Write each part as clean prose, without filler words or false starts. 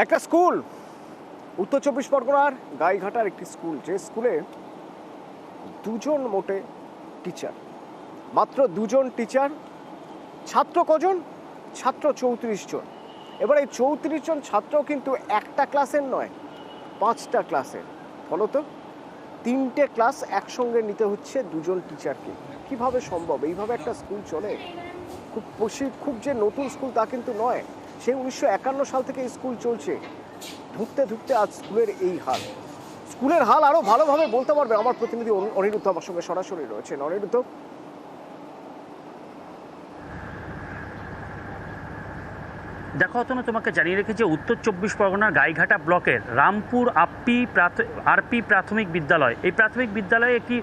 একটা স্কুল, উত্তর চব্বিশ পরগনার গাইঘাটার একটি স্কুল, যে স্কুলে দুজন মোটে টিচার, মাত্র দুজন টিচার। ছাত্র কজন? ছাত্র 34 জন। এবার এই 34 জন ছাত্র কিন্তু একটা ক্লাসের নয়, 5টা ক্লাসের। ফলত 3টে ক্লাস একসঙ্গে নিতে হচ্ছে দুজন টিচারকে। কিভাবে সম্ভব? এইভাবে একটা স্কুল চলে? খুব যে নতুন স্কুল তা কিন্তু নয়, সেই 1951 সাল থেকে স্কুল চলছে। ধুঁকতে ধুঁকতে আজ স্কুলের এই হাল। স্কুলের হাল আরো ভালোভাবে বলতে পারবে আমার প্রতিনিধি অনিরুদ্ধ আমার সঙ্গে সরাসরি রয়েছেন। অনিরুদ্ধ, দেখো অতনু, তোমাকে জানিয়ে রেখেছি উত্তর চব্বিশ পরগনার গাইঘাটা ব্লকের রামপুর আরপি প্রাথমিক বিদ্যালয়, এই প্রাথমিক বিদ্যালয়ে একটি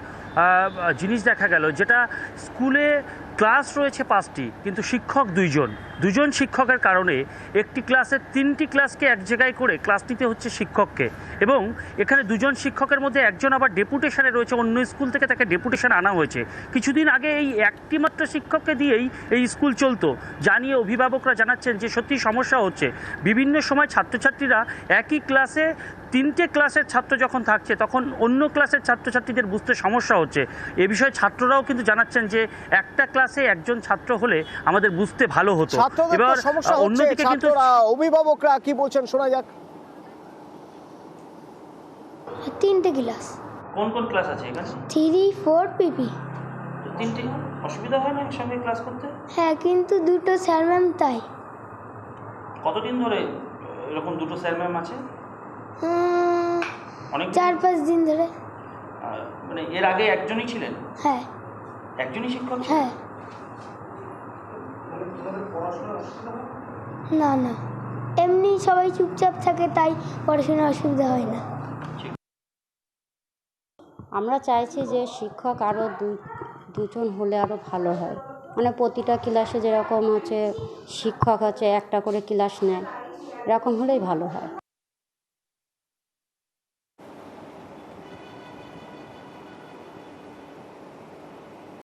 জিনিস দেখা গেল, যেটা স্কুলে ক্লাস রয়েছে 5টি, কিন্তু শিক্ষক দুজন শিক্ষকের কারণে একটি ক্লাসের 3টি ক্লাসকে এক জায়গায় করে ক্লাস নিতে হচ্ছে শিক্ষককে। এবং এখানে দুজন শিক্ষকের মধ্যে একজন আবার ডেপুটেশনে রয়েছে, অন্য স্কুল থেকে তাকে ডেপুটেশন আনা হয়েছে। কিছুদিন আগে এই একটি মাত্র শিক্ষককে দিয়েই এই স্কুল চলতো, জানিয়ে অভিভাবকরা জানাচ্ছেন যে সত্যি সমস্যা হচ্ছে। বিভিন্ন সময় ছাত্রছাত্রীরা একই ক্লাসে 3টে ক্লাসের ছাত্র যখন থাকছে, তখন অন্য ক্লাসের ছাত্রছাত্রীদের বুঝতে সমস্যা হচ্ছে। এ বিষয়ে ছাত্ররাও কিন্তু জানাচ্ছেন যে একটা ক্লাসে একজন ছাত্র হলে আমাদের বুঝতে ভালো হতো। এবার অন্যদিকে কিন্তু অভিভাবকরা কি বলছেন শোনা যাক। 3টে ক্লাস। কোন কোন ক্লাস আছে এখানে? 3, 4 পিপি। 3টে অসুবিধা হয় না একসঙ্গে ক্লাস করতে? হ্যাঁ, কিন্তু দুটো স্যার ম্যাম তাই। কতদিন ধরে এরকম দুটো স্যার ম্যাম আছে? অনেক 4-5 দিন ধরে। মানে এর আগে একজনই ছিলেন? হ্যাঁ। একজনই শিক্ষক? হ্যাঁ। না না, এমনি সবাই চুপচাপ থাকে, তাই পড়াশোনার অসুবিধা হয় না। আমরা চাইছি যে শিক্ষক আরও দুজন হলে আরও ভালো হয়। মানে প্রতিটা ক্লাসে যেরকম আছে শিক্ষক আছে, একটা করে ক্লাস নেয়, এরকম হলেই ভালো হয়।